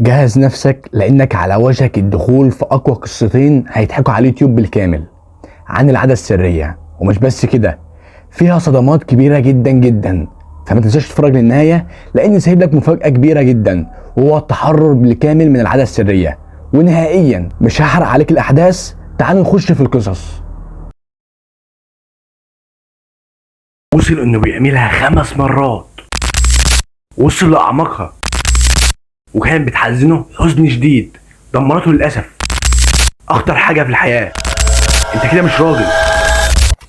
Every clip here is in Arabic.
جهز نفسك لانك على وشك الدخول في اقوى قصتين هيضحكوا على اليوتيوب بالكامل عن العادة السرية. ومش بس كده، فيها صدمات كبيرة جدا جدا، فما تنساش تتفرج للنهاية لاني سايب لك مفاجأة كبيرة جدا، وهو التحرر بالكامل من العادة السرية. ونهائيا مش هحرق عليك الاحداث، تعالوا نخش في القصص. وصل انه بيعملها 5 مرات، وصل لاعماقها، وكانت بتحزنه حزن شديد، دمرته للاسف. اخطر حاجه في الحياه، انت كده مش راجل.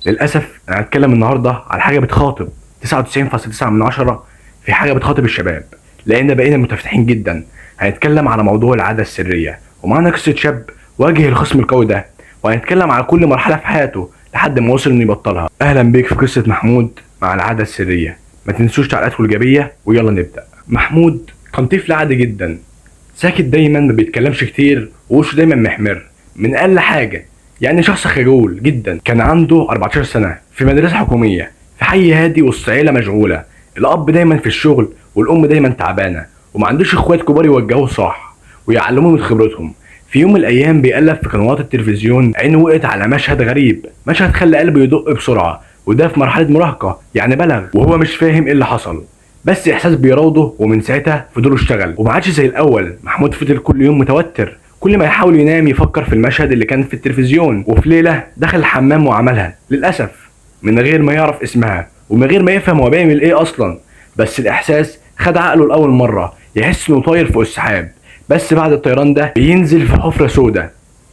للاسف انا هتكلم النهارده على حاجه بتخاطب 99.9 في حاجه بتخاطب الشباب، لان بقينا متفتحين جدا. هنتكلم على موضوع العاده السريه، ومعانا قصه شاب واجه الخصم القوي ده، وهنتكلم على كل مرحله في حياته لحد ما وصل انه يبطلها. اهلا بيك في قصه محمود مع العاده السريه. ما تنسوش تعليقاتكم الايجابيه، ويلا نبدا. محمود كان طفل عادي جدا، ساكت دايما، ما بيتكلمش كتير، ووشه دايما محمر من اقل حاجه، يعني شخص خجول جدا. كان عنده 14 سنه في مدرسه حكوميه في حي هادي وسط عيله مشغوله. الاب دايما في الشغل والام دايما تعبانه، وما عندوش اخوات كبار يوجهوه صح ويعلموه من خبرتهم. في يوم من الايام بيقلب في قنوات التلفزيون، عينه وقت على مشهد غريب، مشهد خلى قلبه يدق بسرعه، وده في مرحله مراهقه يعني بلغ، وهو مش فاهم ايه اللي حصل، بس احساس بيراوده. ومن ساعتها فضوله اشتغل، وما عادش زي الاول. محمود فضل كل يوم متوتر، كل ما يحاول ينام يفكر في المشهد اللي كان في التلفزيون. وفي ليله دخل الحمام وعملها للاسف من غير ما يعرف اسمها، ومن غير ما يفهم هو بيعمل ايه اصلا. بس الاحساس خد عقله لاول مره، يحس انه طاير فوق السحاب. بس بعد الطيران ده بينزل في حفره سودة.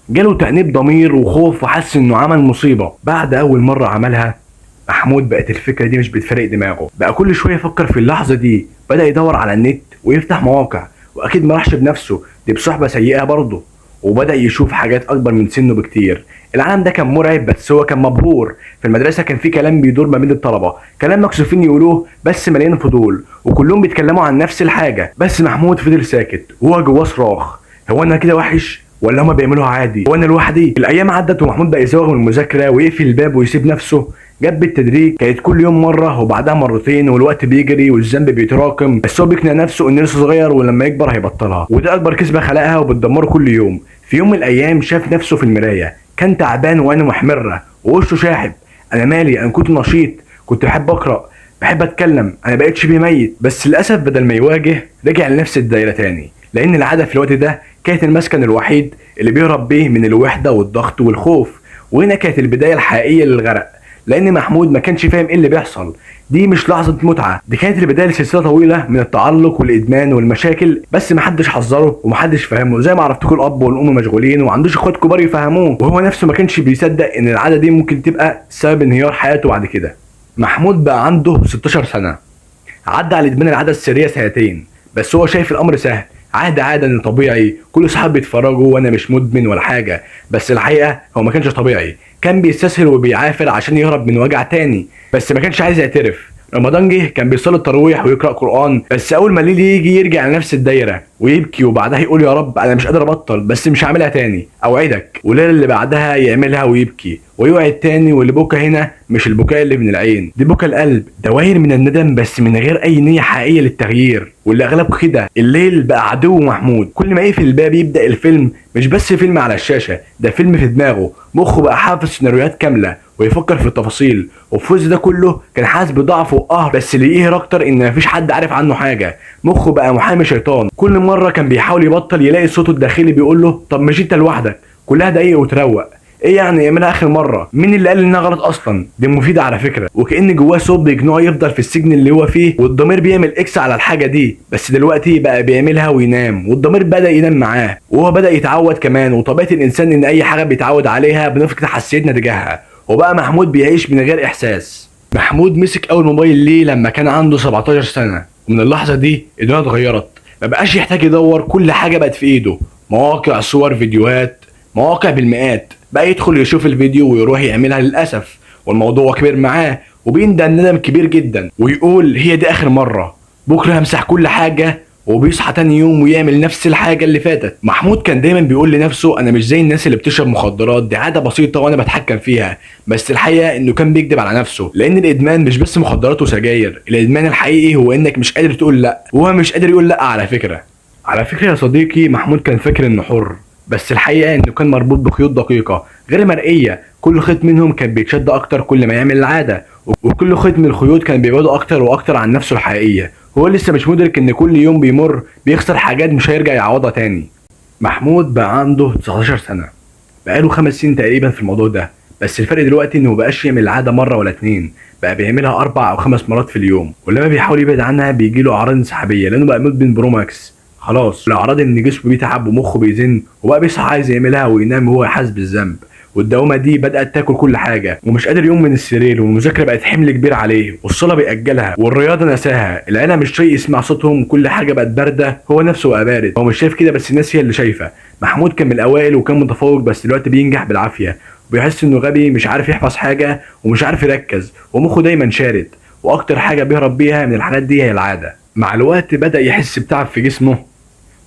جاله تأنيب ضمير وخوف، وحس انه عمل مصيبه. بعد اول مره عملها محمود بقت الفكره دي مش بتفرق دماغه، بقى كل شويه يفكر في اللحظه دي. بدا يدور على النت ويفتح مواقع، واكيد ما راحش بنفسه، دي بصحبه سيئه برضه. وبدا يشوف حاجات اكبر من سنه بكتير. العالم ده كان مرعب، بس هو كان مبهور. في المدرسه كان في كلام بيدور ما بين الطلبه، كلام مكسوفين يقولوه بس مليان فضول، وكلهم بيتكلموا عن نفس الحاجه. بس محمود فضل ساكت، وهو جواه صراخ: هو انا كده وحش ولا هما بيعملوها عادي؟ هو انا لوحدي؟ الايام عدت ومحمود بقى يزوغ من المذاكره ويقفل الباب ويسيب نفسه. جاب بالتدريج، كانت كل يوم مره وبعدها مرتين، والوقت بيجري والذنب بيتراكم، بس هو بيقنع نفسه انه لسه صغير ولما يكبر هيبطلها، وده اكبر كذبه خلقها وبتدمره كل يوم. في يوم من الايام شاف نفسه في المرايه، كان تعبان وعينه محمره ووشه شاحب. انا مالي؟ انا كنت نشيط، كنت بحب اقرا، بحب اتكلم، انا بقيت شبه ميت. بس للاسف بدل ما يواجه رجع لنفس الدايره تاني، لان العاده في الوقت ده كانت المسكن الوحيد اللي بيهرب بيه من الوحده والضغط والخوف. وهنا كانت البدايه الحقيقيه للغرق، لان محمود ما كانش فاهم ايه اللي بيحصل. دي مش لحظه متعه، دي كانت البدايه لسلسله طويله من التعلق والادمان والمشاكل. بس محدش حذره ومحدش فهمه، زي ما عرفتكم الاب والام مشغولين وما عندوش اخوات كبار يفهموه، وهو نفسه ما كانش بيصدق ان العاده دي ممكن تبقى سبب انهيار حياته بعد كده. محمود بقى عنده 16 سنه، عدى على ادمان العاده السريه سنتين، بس هو شايف الامر سهل، عادي عادي، ان طبيعي، كل اصحابي بيتفرجوا وانا مش مدمن ولا حاجه. بس الحقيقه هو ما كانش طبيعي، كان بيستسهل وبيعافر عشان يهرب من وجع تاني، بس ما كانش عايز يعترف. رمضان جه، كان بيصلي التراويح ويقرا قران، بس اول ما الليل يجي يرجع لنفس الدايره ويبكي، وبعدها يقول يا رب انا مش قادر ابطل، بس مش هعملها تاني اوعدك. والليله اللي بعدها يعملها ويبكي ويوعد تاني، واللي بكى هنا مش البكاء اللي من العين، دي بكى القلب، دواير من الندم بس من غير اي نيه حقيقيه للتغيير. واللي اغلبه كده، الليل بقى عدو محمود. كل ما يقفل الباب يبدا الفيلم، مش بس فيلم على الشاشه، ده فيلم في دماغه. مخه بقى حافظ سيناريوهات كامله ويفكر في التفاصيل، وفي وسط ده كله كان حاسس بضعف وقهر، بس اللي يقهر اكتر ان مفيش حد عارف عنه حاجه. مخه بقى محامي شيطان، كل مره كان بيحاول يبطل يلاقي صوته الداخلي بيقول له طب مش انت لوحدك، كلها دقايق وتروق، ايه يعني يعملها اخر مره؟ مين اللي قال انها غلط اصلا؟ دي مفيده على فكره. وكأن جواه صوت بيقنعه يفضل في السجن اللي هو فيه، والضمير بيعمل اكس على الحاجه دي، بس دلوقتي بقى بيعملها وينام، والضمير بدا ينام معاه، وهو بدا يتعود كمان. وطبيعه الانسان ان اي حاجه بيتعود عليها بنفقد حساسيتنا تجاهها، وبقى محمود بيعيش من غير احساس. محمود مسك اول موبايل ليه لما كان عنده 17 سنه، ومن اللحظه دي الدنيا اتغيرت. ما بقاش يحتاج يدور، كل حاجه بقت في ايده، مواقع، صور، فيديوهات، مواقع بالمئات. بقى يدخل يشوف الفيديو ويروح يعملها للاسف، والموضوع كبير معاه، وبيندم ندم كبير جدا، ويقول هي دي اخر مره، بكره همسح كل حاجه. وبيصحى تاني يوم ويعمل نفس الحاجه اللي فاتت. محمود كان دايما بيقول لنفسه انا مش زي الناس اللي بتشرب مخدرات، دي عاده بسيطه وانا بتحكم فيها. بس الحقيقه انه كان بيكذب على نفسه، لان الادمان مش بس مخدرات وسجاير، الادمان الحقيقي هو انك مش قادر تقول لا، وهو مش قادر يقول لا على فكره. على فكرة يا صديقي، محمود كان فاكر انه حر، بس الحقيقة انه كان مربوط بخيوط دقيقة غير مرئية. كل خيط منهم كان بيتشد اكتر كل ما يعمل العادة، وكل خيط من الخيوط كان بيبعده اكتر واكتر عن نفسه الحقيقية. هو لسه مش مدرك ان كل يوم بيمر بيخسر حاجات مش هيرجع يعوضها تاني. محمود بقى عنده 19 سنة، بقاله 5 سنين تقريبا في الموضوع ده، بس الفرق دلوقتي انه مبقاش يعمل العادة مرة ولا 2، بقى بيعملها 4 أو 5 مرات في اليوم. ولما بيحاول يبعد عنها بيجيله اعراض انسحابية لانه بقى مدمن برو ماكس. خلاص الاعراض ان جسمه بيتعب ومخه بيزن وبقى بيصحى عايز يعملها وينام وهو حاسس بالذنب. والدوامه دي بدات تاكل كل حاجه ومش قادر يقوم من السرير، والمذاكره بقت حمل كبير عليه، والصلاه بيأجلها، والرياضه نساها. العيله مش طايق يسمع صوتهم، كل حاجه بقت بارده، هو نفسه بقى بارد. هو مش شايف كده بس الناس هي اللي شايفه. محمود كان من الاوائل وكان متفوق، بس دلوقتي بينجح بالعافيه، وبيحس انه غبي، مش عارف يحفظ حاجه ومش عارف يركز، ومخه دايما شارد. واكتر حاجه بيهرب بيها من الحاجات دي هي العاده. مع الوقت بدأ يحس بتعب في جسمه،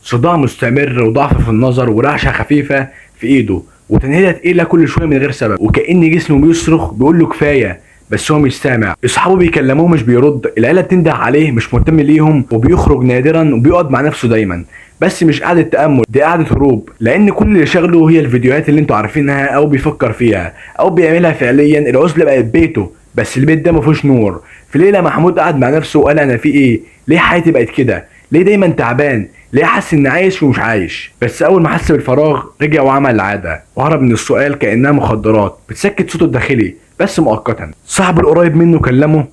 صداع مستمر وضعف في النظر ورعشه خفيفه في ايده، وتنهيده تقيله كل شويه من غير سبب، وكأن جسمه بيصرخ بيقول له كفايه، بس هو مش سامع. اصحابه بيكلموه مش بيرد، العيله بتنده عليه مش مهتم ليهم، وبيخرج نادرا وبيقعد مع نفسه دايما. بس مش قعده تأمل، دي قعده هروب، لان كل اللي شغله هي الفيديوهات اللي انتوا عارفينها او بيفكر فيها او بيعملها فعليا. العزله بقت بيته، بس البيت ده مفيهوش نور. في ليله محمود قعد مع نفسه وقال انا في ايه؟ ليه حياتي بقت كده؟ ليه دايما تعبان؟ ليه حس اني عايش ومش عايش؟ بس اول ما حس بالفراغ رجع وعمل العاده، وهرب من السؤال كانها مخدرات بتسكت صوته الداخلي بس مؤقتا. صاحبه القريب منه كلمه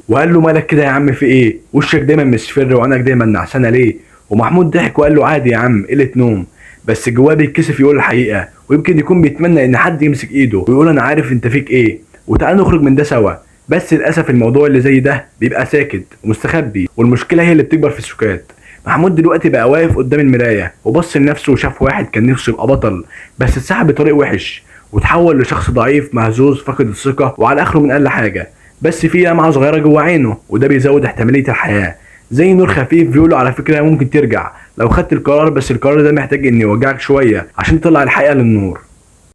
وقال له مالك كده يا عم، في ايه؟ وشك دايما مصفر وعينك دايما نعسانه ليه؟ ومحمود ضحك وقال له عادي يا عم، قله نوم. بس جواه بيتكسف يقول الحقيقه، ويمكن يكون بيتمنى ان حد يمسك ايده ويقول انا عارف انت فيك ايه وتعال نخرج من ده سوا. بس للاسف الموضوع اللي زي ده بيبقى ساكت ومستخبي، والمشكله هي اللي بتكبر في السكات. محمود دلوقتي بقى واقف قدام المرايه وبص لنفسه وشاف واحد كان نفسه يبقى بطل، بس اتسحب بطريق وحش وتحول لشخص ضعيف مهزوز فاقد الثقه وعلى اخره من اقل حاجه. بس في لمعه صغيره جوه عينه، وده بيزود احتماليه الحياه، زي نور خفيف بيقوله على فكره ممكن ترجع لو خدت القرار، بس القرار ده محتاج ان يوجعك شويه عشان تطلع الحقيقه للنور.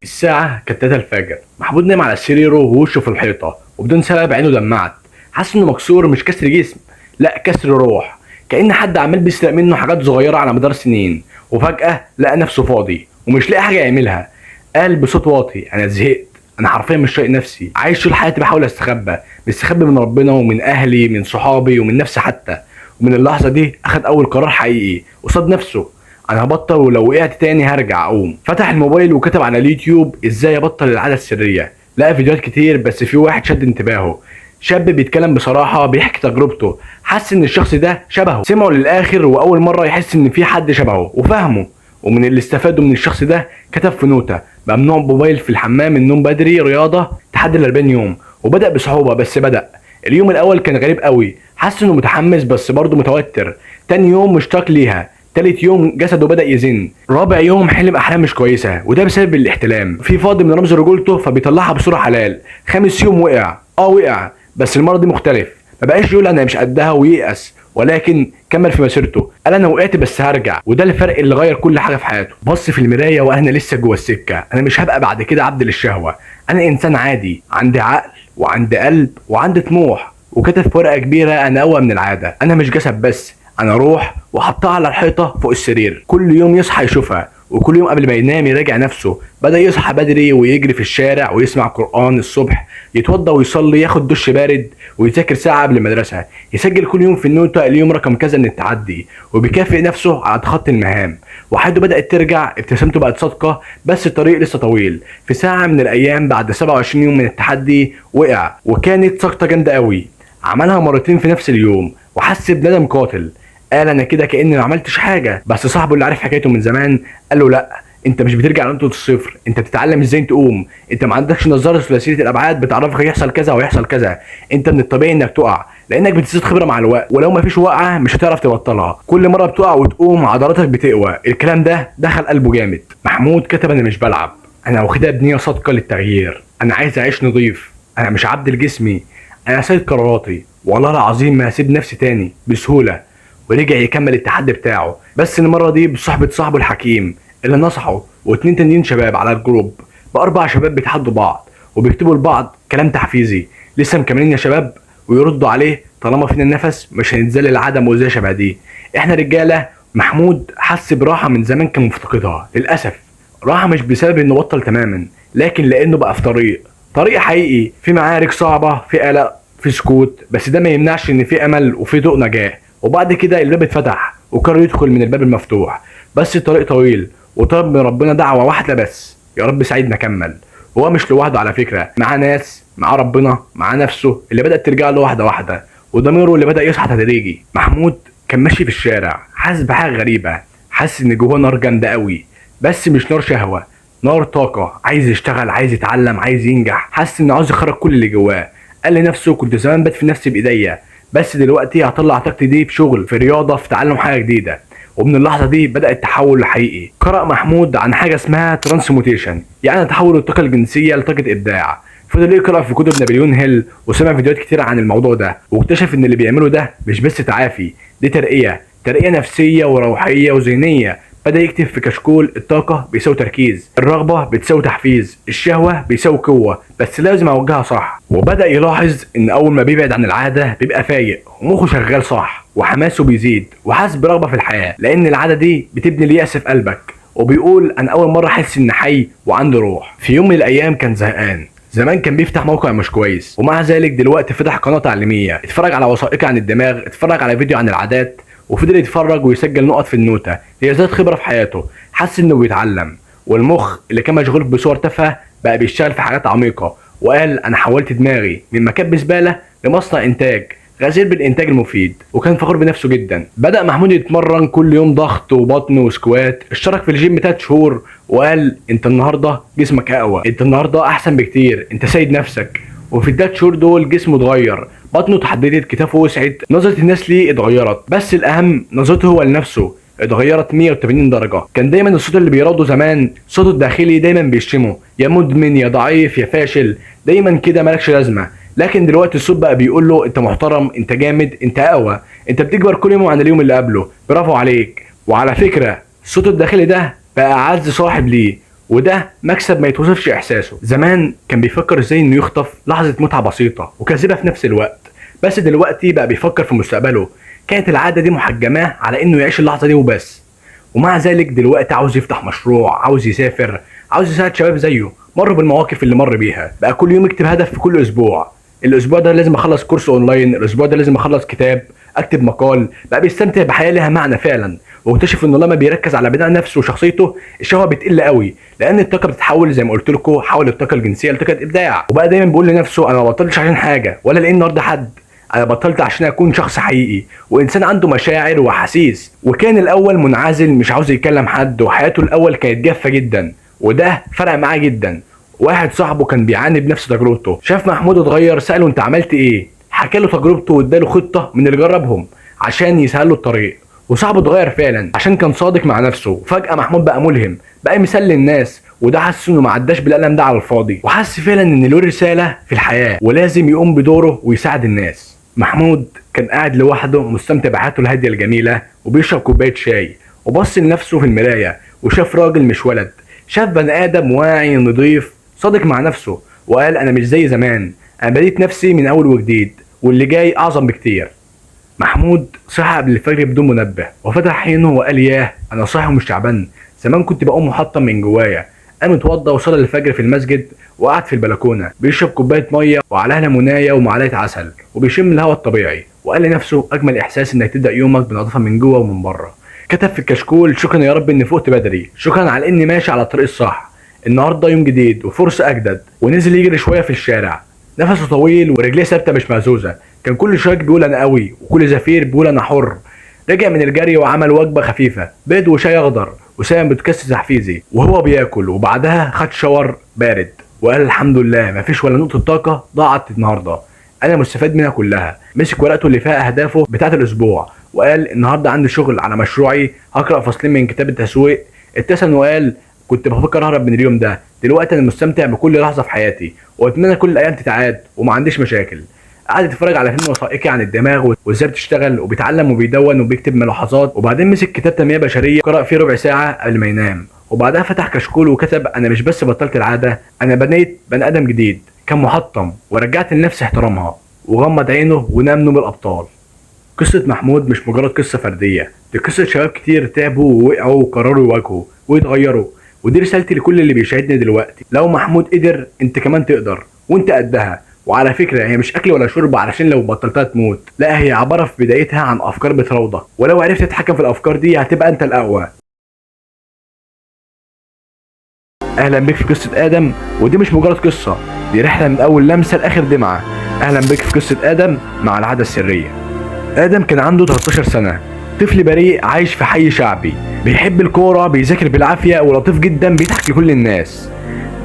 الساعه كانت 3 الفجر، محمود نام على سريره ووشه في الحيطه وبدون سبب عينه دمعت. حاسس انه مكسور، مش كسر جسم، لا كسر روح، كأن حد عمال بيسرق منه حاجات صغيرة على مدار سنين، وفجأة لقى نفسه فاضي ومش لاقي حاجة يعملها. قال بصوت واطي أنا زهقت، أنا حرفيا مش طايق نفسي، عايش طول حياتي بحاول أستخبى، مستخبي من ربنا ومن أهلي من صحابي ومن نفسي حتى. ومن اللحظة دي أخد أول قرار حقيقي قصاد نفسه، أنا هبطل ولو وقعت تاني هرجع أقوم. فتح الموبايل وكتب على اليوتيوب إزاي أبطل العادة السرية. لقى فيديوهات كتير بس في واحد شد انتباهه، شاب بيتكلم بصراحة بيحكي تجربته، حس ان الشخص ده شبهه، سمعه للاخر واول مرة يحس ان في حد شبهه وفهمه. ومن اللي استفادوا من الشخص ده كتب في نوتة ممنوع موبايل في الحمام، النوم بدري، رياضة، تحدي ال 40 يوم. وبدأ بصعوبة بس بدأ. اليوم الاول كان غريب قوي، حس انه متحمس بس برضه متوتر. تاني يوم مشتاق ليها، تالت يوم جسده بدأ يزن، رابع يوم حلم احلام مش كويسة وده بسبب الاحتلام، في فاضي من رمز رجولته فبيطلعها بصورة حلال. خامس يوم وقع بس المره دي مختلف، ما بقاش يقول انا مش قدها وييأس، ولكن كمل في مسيرته، قال انا وقعت بس هرجع، وده الفرق اللي غير كل حاجه في حياته. بص في المرايه وانا لسه جوه السكه، انا مش هبقى بعد كده عبد للشهوه، انا انسان عادي عندي عقل وعندي قلب وعندي طموح. وكتب في ورقه كبيره انا اقوى من العاده، انا مش جسد بس، انا روح، وحطها على الحيطه فوق السرير. كل يوم يصحى يشوفها، وكل يوم قبل ما ينام يراجع نفسه. بدأ يصحى بدري ويجري في الشارع ويسمع قرآن الصبح، يتوضى ويصلي، ياخد دش بارد ويذاكر ساعة قبل المدرسة، يسجل كل يوم في النوتة اليوم رقم كذا من التعدي، وبيكافئ نفسه على تخطي المهام. وحياته بدأت ترجع، ابتسامته بقت صادقة، بس الطريق لسه طويل. في ساعة من الأيام بعد 27 يوم من التحدي وقع، وكانت سقطة جامدة قوي، عملها مرتين في نفس اليوم وحس بندم قاتل. قال انا كده كأني ما عملتش حاجه. بس صاحبه اللي عارف حكايته من زمان قال له لا، انت مش بترجع لنقطه الصفر، انت بتتعلم ازاي تقوم، انت ما عندكش نظاره ثلاثيه الابعاد بتعرفك يحصل كذا ويحصل كذا، انت من الطبيعي انك تقع لانك بتزيد خبره مع الوقت، ولو ما فيش وقعه مش هتعرف تبطلها، كل مره بتقع وتقوم عضلاتك بتقوى. الكلام ده دخل قلبه جامد. محمود كتب انا مش بلعب، انا واخدها بنيه صادقه للتغيير، انا عايز اعيش نظيف، انا مش عبد لجسمي، انا سيد قراراتي، والله العظيم ما هسيب نفسي تاني بسهوله. ورجع يكمل التحدي بتاعه، بس المره دي بصحبه صاحبه الحكيم اللي نصحه، واتنين تانيين شباب على الجروب، باربع شباب بيتحدوا بعض وبيكتبوا لبعض كلام تحفيزي، لسه مكملين يا شباب، ويردوا عليه طالما فينا النفس مش هنتذلل العاده مؤذيه شبه دي، احنا رجاله محمود حس براحة من زمان كان مفتقدها للأسف. راحة مش بسبب انه بطل تماما، لكن لانه بقى في طريق حقيقي، في معارك صعبة، في قلق، في سكوت، بس ده ما يمنعش ان في امل وفي ضوء نجاة. وبعد كده الباب اتفتح وقرر يدخل من الباب المفتوح، بس الطريق طويل وطلب من ربنا دعوة واحدة بس: يا رب ساعدنا كمل. هو مش لوحده على فكرة، معاه ناس، معاه ربنا، معاه نفسه اللي بدأت ترجع له واحدة واحدة، وضميره اللي بدأ يصحى تدريجي. محمود كان ماشي في الشارع حاسس بحاجة غريبة، حاسس ان جواه نار جامدة قوي، بس مش نار شهوة، نار طاقة، عايز يشتغل، عايز يتعلم، عايز ينجح، حاسس انه عاوز يخرج كل اللي جواه. قال لنفسه: كنت زمان بدفن نفسي بايديا، بس دلوقتي هطلع طاقتي دي في شغل، في رياضة، في تعلم حاجة جديدة. ومن اللحظة دي بدأ التحول الحقيقي. قرأ محمود عن حاجة اسمها ترانسموتيشن، يعني تحول الطاقة الجنسية لطاقة إبداع. فضل يقرأ في كتب نابليون هيل وسمع فيديوهات كتير عن الموضوع ده، واكتشف ان اللي بيعمله ده مش بس تعافي، دي ترقية نفسية وروحية وذهنية. بدأ يكتب في كشكول: الطاقة بيساوي تركيز، الرغبة بتساوي تحفيز، الشهوة بيساوي قوة، بس لازم اوجهها صح. وبدأ يلاحظ ان اول ما بيبعد عن العادة بيبقى فايق ومخه شغال صح وحماسه بيزيد وحاسس برغبة في الحياة، لان العادة دي بتبني اليأس في قلبك. وبيقول: انا اول مرة احس ان حي وعندي روح. في يوم من الايام كان زهقان، زمان كان بيفتح موقع مش كويس، ومع ذلك دلوقتي فتح قناة تعليمية، اتفرج على وثائقي عن الدماغ، اتفرج على فيديو عن العادات، وفضل يتفرج ويسجل نقط في النوتة ليزداد خبرة في حياته. حس انه بيتعلم، والمخ اللي كان مشغول بصور تافهة بقى بيشتغل في حاجات عميقة. وقال: انا حولت دماغي من مكب زبالة لمصنع انتاج غزير بالانتاج المفيد. وكان فخور بنفسه جدا. بدأ محمود يتمرن كل يوم ضغط وبطن وسكوات، اشترك في الجيم 3 شهور، وقال: انت النهارده جسمك اقوى، انت النهارده احسن بكتير، انت سيد نفسك. وفي ال3 شهور دول جسمه اتغير، بطنه اتحددت، كتافه وسعت، نظرة الناس ليه اتغيرت، بس الاهم نظرته هو لنفسه اتغيرت 180 درجة. كان دايما الصوت اللي بيراوده زمان صوته الداخلي دايما بيشتمه: يا مدمن، يا ضعيف، يا فاشل، دايما كده مالكش لازمة. لكن دلوقتي الصوت بقى بيقول له: انت محترم، انت جامد، انت اقوى، انت بتكبر كل يوم عن اليوم اللي قبله، برافو عليك. وعلى فكرة الصوت الداخلي ده بقى اعز صاحب ليه، وده مكسب ما يتوصفش احساسه. زمان كان بيفكر ازاي انه يخطف لحظة متعة بسيطة وكاذبة في نفس الوقت، بس دلوقتي بقى بيفكر في مستقبله. كانت العادة دي محجماه على انه يعيش اللحظة دي وبس، ومع ذلك دلوقتي عاوز يفتح مشروع، عاوز يسافر، عاوز يساعد شباب زيه مر بالمواقف اللي مر بيها. بقى كل يوم يكتب هدف في كل اسبوع: الاسبوع ده لازم اخلص كورس اونلاين، الاسبوع ده لازم اخلص كتاب، اكتب مقال. بقى بيستمتع بحياه لها معنى فعلا، واكتشف انه لما بيركز على بناء نفسه وشخصيته الشهوه بتقل قوي، لان الطاقه بتتحول زي ما قلت لكم، حول الطاقه الجنسيه لطاقه ابداع. وبقى دايما بيقول لنفسه: انا ما بطلتش عشان حاجه ولا لان ارضي حد، انا بطلت عشان اكون شخص حقيقي وانسان عنده مشاعر وحسيس. وكان الاول منعزل مش عاوز يكلم حد، وحياته الاول كانت جافه جدا، وده فرق معاه جدا. واحد صاحبه كان بيعاني بنفس تجربته، شاف محمود اتغير، سأله: انت عملت ايه؟ حكى له تجربته واداله خطة من اللي جربهم عشان يسهل له الطريق. وصاحبه اتغير فعلا عشان كان صادق مع نفسه. فجأة محمود بقى ملهم، بقى مثال للناس، وده حس انه ما عداش بالقلم ده على الفاضي، وحس فعلا ان له رسالة في الحياة ولازم يقوم بدوره ويساعد الناس. محمود كان قاعد لوحده مستمتع بحياته الهادية الجميلة وبيشرب كوباية شاي، وبص لنفسه في المراية وشاف راجل مش ولد، شاف بني آدم واعي نضيف صادق مع نفسه. وقال: انا مش زي زمان، انا بديت نفسي من اول وجديد، واللي جاي اعظم بكتير. محمود صحى قبل الفجر بدون منبه وفتح عينه وقال: ياه، انا صاحي ومش تعبان. زمان كنت بقوم محطم من جوايا. قام اتوضى وصلى الفجر في المسجد، وقعد في البلكونه بيشرب كوبايه ميه وعليها ليمونايه ومعلقه عسل وبيشم الهواء الطبيعي. وقال لنفسه: اجمل احساس انك تبدا يومك بنظافه من جوه ومن بره. كتب في الكشكول: شكرا يا رب اني فقت بدري، شكرا على اني ماشي على الطريق الصح، النهارده يوم جديد وفرصه اجدد. ونزل يجري شويه في الشارع، نفسه طويل ورجليه ثابته مش مهزوزه. كان كل شويه بيقول: انا قوي، وكل زفير بيقول: انا حر. رجع من الجري وعمل وجبه خفيفه، بيض وشاي اخضر وسام بتكسر تحفيزي وهو بياكل، وبعدها خد شاور بارد وقال: الحمد لله مفيش ولا نقطه طاقه ضاعت النهارده، انا مستفاد منها كلها. مسك ورقته اللي فيها اهدافه بتاعه الاسبوع وقال: النهارده عندي شغل على مشروعي، هقرا فصلين من كتاب التسويق. ابتسم وقال: كنت بفكر اهرب من اليوم ده، دلوقتي انا مستمتع بكل لحظه في حياتي، واتمنى كل الايام تتعاد وما عنديش مشاكل. قعد يتفرج على فيلم وثائقي عن الدماغ وازاي بتشتغل، وبيتعلم وبيدون وبيكتب ملاحظات. وبعدين مسك كتاب تنميه بشريه قرأ فيه ربع ساعه قبل ما ينام، وبعدها فتح كشكول وكتب: انا مش بس بطلت العاده، انا بنيت بني ادم جديد كان محطم ورجعت لنفسي احترامها. وغمض عينه ونام نوم الابطال. قصة محمود مش مجرد قصة فردية، دي قصة شباب كتير تعبوا ووقعوا وقرروا يواجهوا ويتغيروا. ودي رسالتي لكل اللي بيشاهدني دلوقتي، لو محمود قدر انت كمان تقدر، وانت قدها. وعلى فكرة هي مش اكل ولا شرب علشان لو بطلتها تموت، لا هي عبارة في بدايتها عن افكار بتراودك، ولو عرفت تتحكم في الافكار دي هتبقى انت الاقوى. اهلا بك في قصة ادم، ودي مش مجرد قصة، دي رحلة من اول لمسة لاخر دمعة. اهلا بك في قصة ادم مع العادة السرية. ادم كان عنده 13 سنة، طفل بريء عايش في حي شعبي، بيحب الكورة، بيذاكر بالعافية، ولطيف جدا، بيضحك لكل الناس.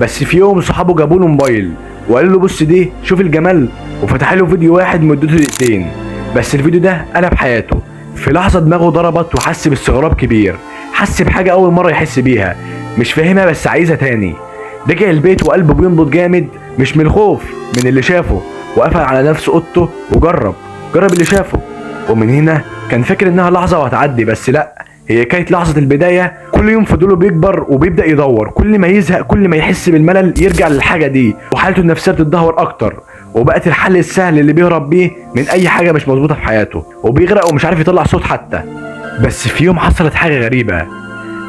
بس في يوم صحابه جابوا له موبايل وقالوا له بص دي، شوف الجمال، وفتح له فيديو واحد مدته دقيقتين. بس الفيديو ده قلب حياته. في لحظة دماغه ضربت وحس باستغراب كبير، حس بحاجة أول مرة يحس بيها، مش فاهمها بس عايزها تاني. رجع البيت وقلبه بينبض جامد، مش من الخوف، من اللي شافه، وقفل على نفسه اوضته وجرب اللي شافه. ومن هنا كان فاكر انها لحظة وهتعدي، بس لا، هي كانت لحظة البداية. كل يوم فضوله بيكبر وبيبدأ يدور، كل ما يزهق، كل ما يحس بالملل يرجع للحاجة دي، وحالته النفسية بتتدهور أكتر، وبقت الحل السهل اللي بيهرب بيه من أي حاجة مش مظبوطة في حياته، وبيغرق ومش عارف يطلع صوت حتى. بس في يوم حصلت حاجة غريبة.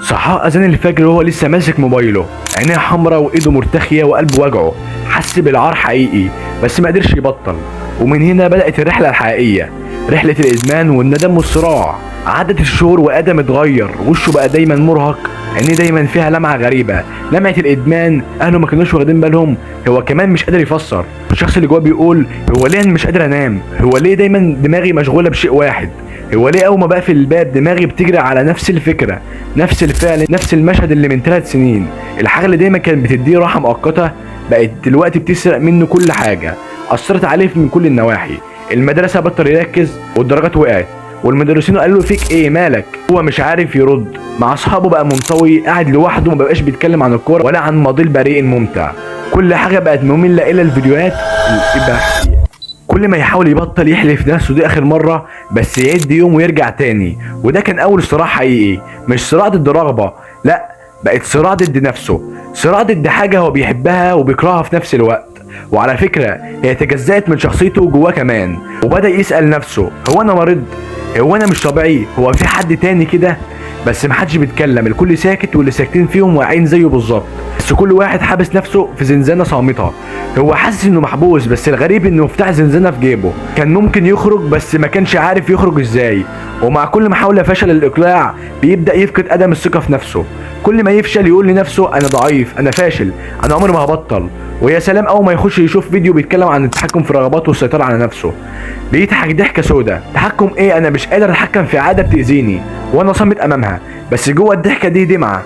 صحاه أذان الفجر وهو لسه ماسك موبايله، عينيه حمرا وإيده مرتخية وقلبه وجعه، حس بالعار حقيقي بس ما قدرش يبطل. ومن هنا بدأت الرحلة الحقيقية، رحلة الإدمان والندم والصراع. عدت الشهور وآدم اتغير، وشه بقى دايما مرهق، عينيه دايما فيها لمعة غريبة، لمعة الإدمان. أهله ما كانوش واخدين بالهم، هو كمان مش قادر يفسر. الشخص اللي جواه بيقول هو ليه أنا مش قادر أنام؟ هو ليه دايما دماغي مشغولة بشيء واحد؟ هو ليه أول ما بقفل الباب دماغي بتجري على نفس الفكرة، نفس الفعل، نفس المشهد اللي من 3 سنين؟ الحاجة اللي دايما كانت بتديه راحة مؤقتة بقت دلوقتي بتسرق منه كل حاجة، أثرت عليه من كل النواحي. المدرسة بطل يركز والدرجات وقعت، والمدرسين قالوا له فيك ايه مالك؟ هو مش عارف يرد. مع اصحابه بقى منطوي قاعد لوحده، ما بقاش بيتكلم عن الكوره ولا عن ماضيه البريء الممتع. كل حاجه بقت ممله الا الفيديوهات الاباحيه. كل ما يحاول يبطل يحلف نفسه دي اخر مره، بس يعد يوم ويرجع تاني. وده كان اول صراع حقيقي، مش صراع ضد رغبه، لا، بقت صراع ضد نفسه، صراع ضد حاجه هو بيحبها وبيكرهها في نفس الوقت. وعلى فكره هي تجزأت من شخصيته جواه كمان، وبدأ يسأل نفسه هو انا مريض؟ هو انا مش طبيعي؟ هو في حد تاني كده؟ بس محدش بيتكلم، الكل ساكت، واللي ساكتين فيهم واقعين زيه بالظبط، بس كل واحد حابس نفسه في زنزانه صامته. هو حاسس انه محبوس، بس الغريب انه مفتاح زنزانه في جيبه، كان ممكن يخرج بس ما كانش عارف يخرج ازاي. ومع كل محاوله فشل الاقلاع بيبدا يفقد ادم الثقه في نفسه، كل ما يفشل يقول لنفسه انا ضعيف، انا فاشل، انا عمري ما هبطل. ويا سلام اول ما يخش يشوف فيديو بيتكلم عن التحكم في رغباته والسيطره على نفسه، بيضحك ضحكه سودا. تحكم ايه؟ انا مش قادر اتحكم في عاده بتاذيني وانا صامت امامها، بس جوه الضحكه دي دمعه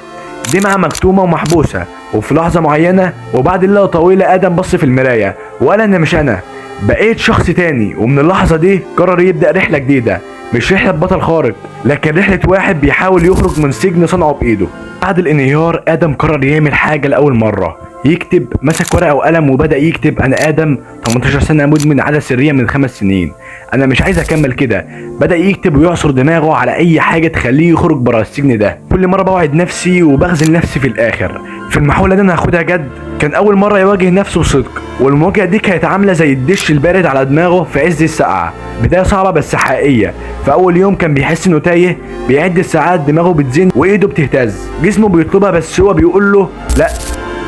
مكتومه ومحبوسه. وفي لحظه معينه وبعد ليله طويله ادم بص في المرايه وقال انا مش انا، بقيت شخص تاني. ومن اللحظه دي قرر يبدا رحله جديده، مش رحله بطل خارق، لكن رحله واحد بيحاول يخرج من سجن صنعه بايده. بعد الانهيار ادم قرر يعمل حاجه لاول مره، يكتب. مسك ورقه وقلم وبدا يكتب انا ادم 18 سنه مدمن عاده سريه من 5 سنين، انا مش عايز اكمل كده. بدا يكتب ويعصر دماغه على اي حاجه تخليه يخرج بره السجن ده. كل مره بوعد نفسي وبغزل نفسي في الاخر، في المحاوله دي انا هاخدها جد. كان اول مره يواجه نفسه بصدق، والمواجهه دي كانت عامله زي الدش البارد على دماغه في عز السقعه. بدايه صعبه بس حقيقيه. في اول يوم كان بيحس انه تايه، بيعد الساعات، دماغه بتزن وايده بتهتز، جسمه بيطلبها بس هو بيقول له لا.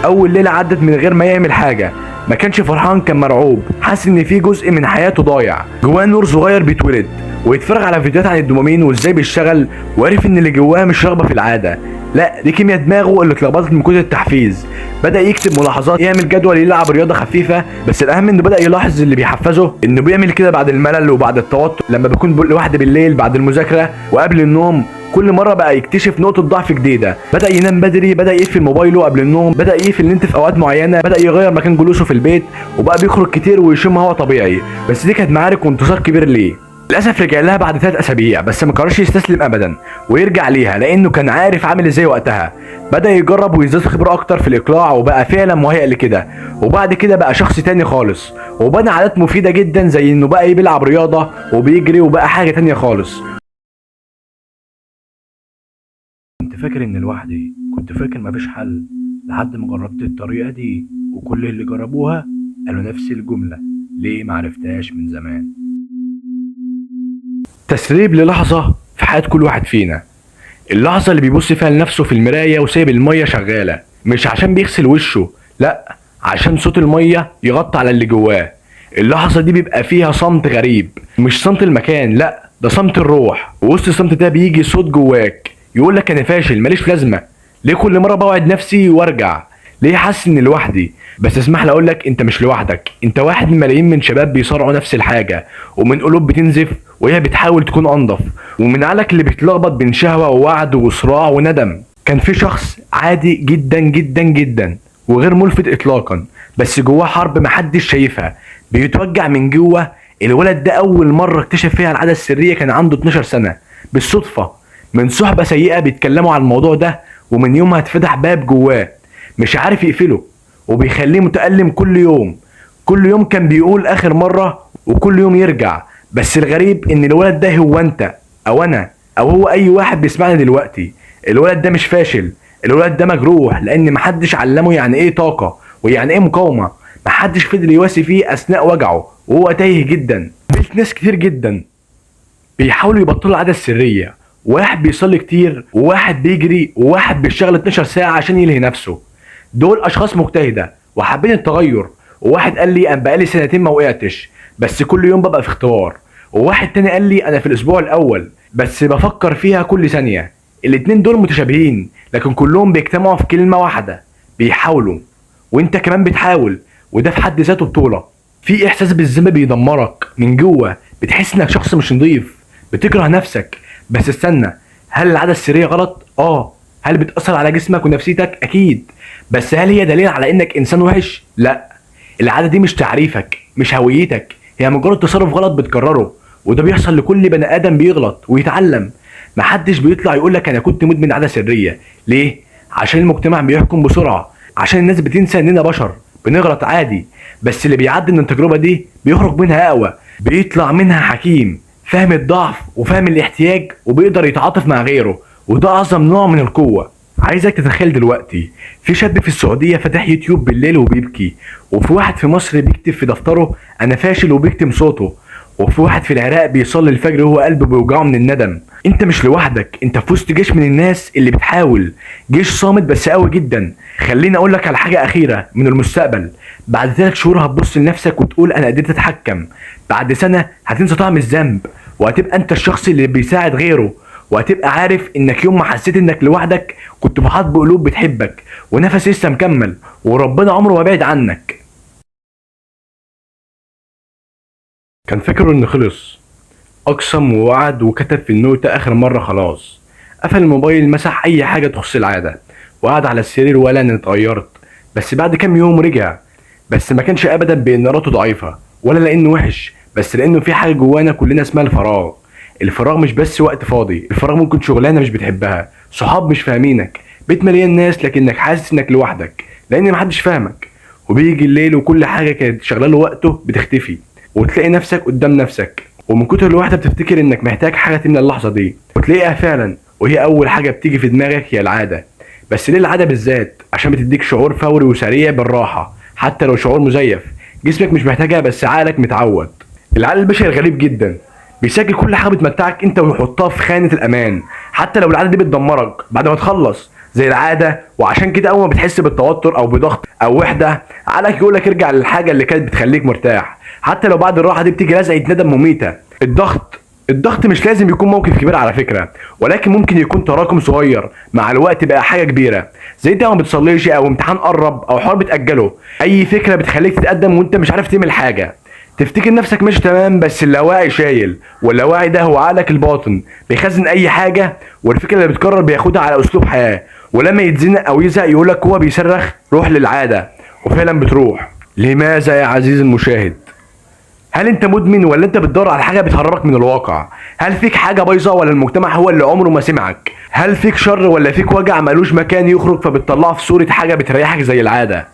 اول ليله عدت من غير ما يعمل حاجه، ما كانش فرحان، كان مرعوب، حاسس ان في جزء من حياته ضايع. جواه نور صغير بيتولد، ويتفرج على فيديوهات عن الدوبامين وازاي بيشتغل، وعرف ان اللي جواه مش رغبه في العاده، لا دي كيمياء دماغه اللي اتلخبطت من كتر التحفيز. بدا يكتب ملاحظات، يعمل جدول، يلعب رياضه خفيفه، بس الاهم انه بدا يلاحظ اللي بيحفزه، انه بيعمل كده بعد الملل وبعد التوتر، لما بيكون لوحده بالليل، بعد المذاكره وقبل النوم. كل مره بقى يكتشف نقطه ضعف جديده، بدا ينام بدري، بدا يقفل موبايله قبل النوم، بدا يقفل النت في اوقات معينه، بدا يغير مكان جلوسه في البيت، وبقى بيخرج كتير ويشم هوا طبيعي. بس دي كانت معارك وانتصار كبير ليه. للاسف رجع لها بعد 3 اسابيع، بس ما قررش يستسلم ابدا ويرجع ليها، لانه كان عارف عامل ازاي وقتها. بدا يجرب ويزيد خبره اكتر في الاقلاع، وبقى فعلا مهيئ لكده. وبعد كده بقى شخص تاني خالص، وبنى عادات مفيده جدا، زي انه بقى بيلعب رياضه وبيجري، وبقى حاجه تانيه خالص. كنت فاكر اني لوحدي، كنت فاكر مفيش حل، لحد ما جربت الطريقه دي، وكل اللي جربوها قالوا نفس الجمله، ليه معرفتهاش من زمان؟ تسريب للحظة في حياة كل واحد فينا. اللحظة اللي بيبص فيها لنفسه في المراية وسايب المية شغالة، مش عشان بيغسل وشه، لا، عشان صوت المية يغطي على اللي جواه. اللحظة دي بيبقى فيها صمت غريب، مش صمت المكان، لا، ده صمت الروح. ووسط الصمت ده بيجي صوت جواك يقولك انا فاشل، ماليش لازمة. ليه كل مرة بوعد نفسي وارجع؟ ليه حاسس اني لوحدي؟ بس اسمح لي اقولك، انت مش لوحدك، انت واحد من ملايين من شباب بيصارعوا نفس الحاجة، ومن قلوب بتنزف وهي بتحاول تكون انضف، ومن عقلك اللي بيتلخبط بين شهوة ووعد وصراع وندم. كان في شخص عادي جدا جدا جدا وغير ملفت اطلاقا، بس جواه حرب محدش شايفها، بيتوجع من جوه. الولد ده اول مرة اكتشف فيها العادة السرية كان عنده 12 سنة بالصدفة، من صحبة سيئة بيتكلموا عن الموضوع ده، ومن يومها اتفتح باب جواه مش عارف يقفله، وبيخليه متألم كل يوم. كل يوم كان بيقول اخر مرة، وكل يوم يرجع. بس الغريب ان الولد ده هو انت او انا او هو اي واحد بيسمعني دلوقتي. الولد ده مش فاشل، الولد ده مجروح، لان محدش علمه يعني ايه طاقة ويعني ايه مقاومة. محدش فضل يواسي فيه اثناء وجعه وهو تايه جدا. قابلت ناس كتير جدا بيحاولوا يبطلوا العادة السرية، واحد بيصلي كتير، وواحد بيجري، وواحد بيشتغل 12 ساعة عشان يلهي نفسه. دول اشخاص مجتهدة وحابين التغير. وواحد قال لي انا بقالي سنتين ما وقعتش، بس كل يوم ببقى في اختبار. وواحد تاني قال لي انا في الاسبوع الاول بس بفكر فيها كل ثانية. الاتنين دول متشابهين، لكن كلهم بيجتمعوا في كلمة واحدة: بيحاولوا. وانت كمان بتحاول، وده في حد ذاته بطولة. في احساس بالذنب بيدمرك من جوه، بتحس انك شخص مش نظيف، بتكره نفسك. بس استنى، هل العادة السرية غلط؟ هل بتأثر على جسمك ونفسيتك؟ اكيد. بس هل هي دليل على انك انسان وحش؟ لا. العادة دي مش تعريفك، مش هويتك، هي مجرد تصرف غلط بتكرره. وده بيحصل لكل بني ادم بيغلط ويتعلم. محدش بيطلع يقولك انا كنت مدمن عادة سرية. ليه؟ عشان المجتمع بيحكم بسرعة، عشان الناس بتنسى اننا بشر بنغلط عادي. بس اللي بيعدي من التجربة دي بيخرج منها اقوى، بيطلع منها حكيم، فاهم الضعف وفاهم الاحتياج، وبيقدر يتعاطف مع غيره. وده اعظم نوع من القوة. عايزك تتخيل دلوقتي في شاب في السعودية فاتح يوتيوب بالليل وبيبكي، وفي واحد في مصر بيكتب في دفتره انا فاشل وبيكتم صوته، وفي واحد في العراق بيصلي الفجر وهو قلبه بيوجعه من الندم. انت مش لوحدك، انت في وسط جيش من الناس اللي بتحاول، جيش صامت بس قوي جدا. خليني اقول لك على حاجة اخيرة من المستقبل: بعد 3 شهور هتبص لنفسك وتقول انا قدرت اتحكم. بعد سنة هتنسى طعم الذنب، وهتبقى انت الشخص اللي بيساعد غيره. وهتبقى عارف انك يوم ما حسيت انك لوحدك كنت محاط بقلوب بتحبك، ونفس لسه مكمل، وربنا عمره ما بعد عنك. كان فاكر انه خلص، اقسم ووعد وكتب في النوتة اخر مرة خلاص. قفل الموبايل، مسح اي حاجة تخص العادة، وقعد على السرير ولا اني اتغيرت. بس بعد كام يوم رجع، بس ما كانش ابدا بان اراته ضعيفة ولا لانه وحش، بس لانه في حاجة جوانا كلنا اسمها الفراغ. الفراغ مش بس وقت فاضي، الفراغ ممكن شغلانة مش بتحبها، صحاب مش فاهمينك، بيت مليان ناس لكنك حاسس انك لوحدك لان محدش فاهمك. وبيجي الليل وكل حاجة كانت شغلة وقته بتختفي، وتلاقي نفسك قدام نفسك، ومن كتر الوحدة بتفتكر انك محتاج حاجة تملى اللحظة دي، وتلاقيها فعلا. وهي اول حاجة بتيجي في دماغك هي العادة. بس ليه العادة بالذات؟ عشان بتديك شعور فوري وسريع بالراحة، حتى لو شعور مزيف. جسمك مش محتاجها بس عقلك متعود. العقل البشري غريب جدا، بيسجل كل حاجة بتمتعك انت ويحطها في خانة الامان، حتى لو العادة دي بتدمرك بعد ما تخلص زي العادة. وعشان كده اول ما بتحس بالتوتر او بضغط او وحدة، عقلك يقولك ارجع للحاجة اللي كانت بتخليك مرتاح، حتى لو بعد الراحة دي بتيجي لزقة ندم مميتة. الضغط مش لازم يكون موقف كبير على فكرة، ولكن ممكن يكون تراكم صغير مع الوقت بقى حاجة كبيرة، زي انت ما بتصليش او امتحان قرب او حوار بتأجله. اي فكرة بتخليك تتقدم وانت مش عارف تعمل حاجة، تفتكر نفسك ماشي تمام بس اللاواعي شايل. واللاواعي ده هو عقلك الباطن بيخزن اي حاجة، والفكرة اللي بتكرر بياخدها على اسلوب حياة، ولما يتزنق او يزهق يقولك هو بيصرخ روح للعادة، وفعلا بتروح. لماذا يا عزيزي المشاهد؟ هل انت مدمن ولا انت بتدور على حاجة بتهربك من الواقع؟ هل فيك حاجة بايظة ولا المجتمع هو اللي عمره ما سمعك؟ هل فيك شر ولا فيك وجع ملوش مكان يخرج فبتطلعه في صورة حاجة بتريحك زي العادة؟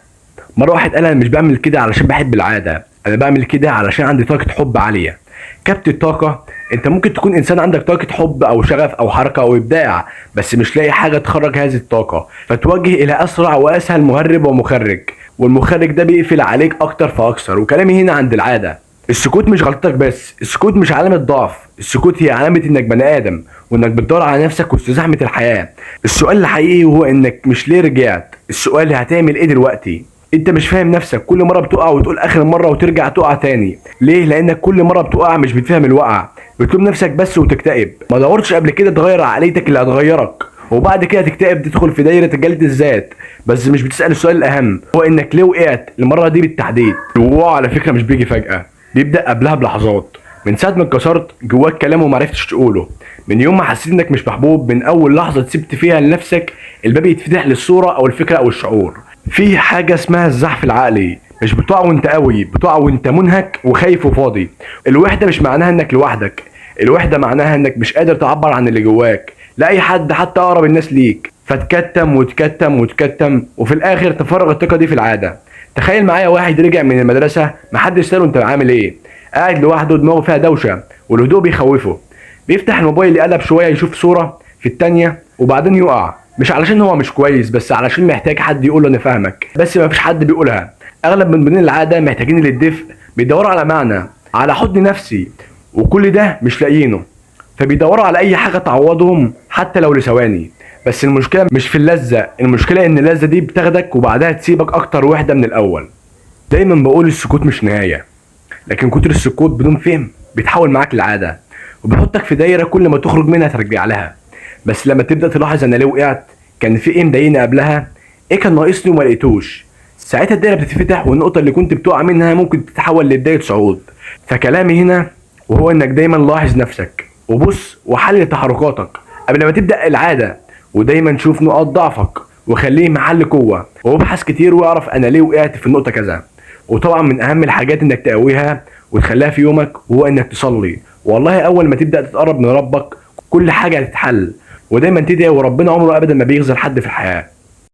مرة واحد قال انا مش بعمل كده علشان بحب العادة، انا بعمل كده علشان عندي طاقة حب عالية. كبت الطاقة، انت ممكن تكون انسان عندك طاقة حب او شغف او حركة او ابداع، بس مش لاقي حاجة تخرج هذه الطاقة، فتوجه الى اسرع واسهل مهرب ومخرج، والمخرج ده بيقفل عليك اكتر فاكثر. وكلامي هنا عند العادة. السكوت مش غلطتك بس، السكوت مش علامة ضعف، السكوت هي علامة انك بني ادم وانك بتدور على نفسك وسط زحمة الحياة. السؤال الحقيقي هو انك مش ليه رجعت، السؤال هتعمل ايه دلوقتي. انت مش فاهم نفسك، كل مرة بتقع وتقول اخر مرة وترجع تقع تاني. ليه؟ لانك كل مرة بتقع مش بتفهم الوقعة، بتلوم نفسك بس وتكتئب. ما دورتش قبل كده تغير عقليتك اللي هتغيرك، وبعد كده تكتئب تدخل في دايرة جلد الذات. بس مش بتسأل السؤال الأهم، هو إنك ليه وقعت المرة دي بالتحديد. الوقوع على فكرة مش بيجي فجأة، بيبدأ قبلها بلحظات. من ساعة ما اتكسرت جواك كلام ومعرفتش تقوله، من يوم ما حسيت إنك مش محبوب، من أول لحظة سبت فيها لنفسك الباب يتفتح للصورة أو الفكرة أو الشعور. في حاجة اسمها الزحف العقلي، مش بتقع وانت قوي، بتقع وانت منهك وخايف وفاضي. الوحدة مش معناها إنك لوحدك، الوحدة معناها إنك مش قادر تعبر عن اللي جواك لأي حد، حتى أقرب الناس ليك. فتكتم وتكتم وتكتم، وفي الآخر تفرغ الطاقة دي في العادة. تخيل معايا واحد رجع من المدرسة محدش سأله أنت عامل إيه، قاعد لوحده دماغه فيها دوشة والهدوء بيخوفه، بيفتح الموبايل يقلب شوية يشوف صورة في التانية وبعدين يقع. مش علشان هو مش كويس، بس علشان محتاج حد يقول له أنا فاهمك، بس مفيش حد بيقولها. أغلب من بنين العادة محتاجين للدفء، بيدوروا على معنى، على حضن نفسي، وكل ده مش لاقيينه، فبيدوروا على اي حاجه تعوضهم حتى لو لثواني. بس المشكله مش في اللذه، المشكله ان اللذه دي بتاخدك وبعدها تسيبك اكتر وحده من الاول. دايما بقول السكوت مش نهايه، لكن كتر السكوت بدون فهم بيتحول معاك لعاده، وبيحطك في دايره كل ما تخرج منها ترجع لها. بس لما تبدا تلاحظ انا ليه وقعت، كان في ايه مضايقني قبلها، ايه كان ناقصني وما لقيتوش، ساعتها الدايره بتتفتح والنقطه اللي كنت بتقع منها ممكن تتحول لبدايه صعود. فكلامي هنا وهو انك دايما لاحظ نفسك وبص وحلل تحركاتك قبل ما تبدا العاده، ودايما شوف نقاط ضعفك وخليه محل قوه، وابحث كتير واعرف انا ليه وقعت في النقطه كذا. وطبعا من اهم الحاجات انك تقويها وتخليها في يومك وهو انك تصلي. والله اول ما تبدا تتقرب من ربك كل حاجه هتتحل، ودايما تدعي وربنا عمره ابدا ما بيخذل حد في الحياه.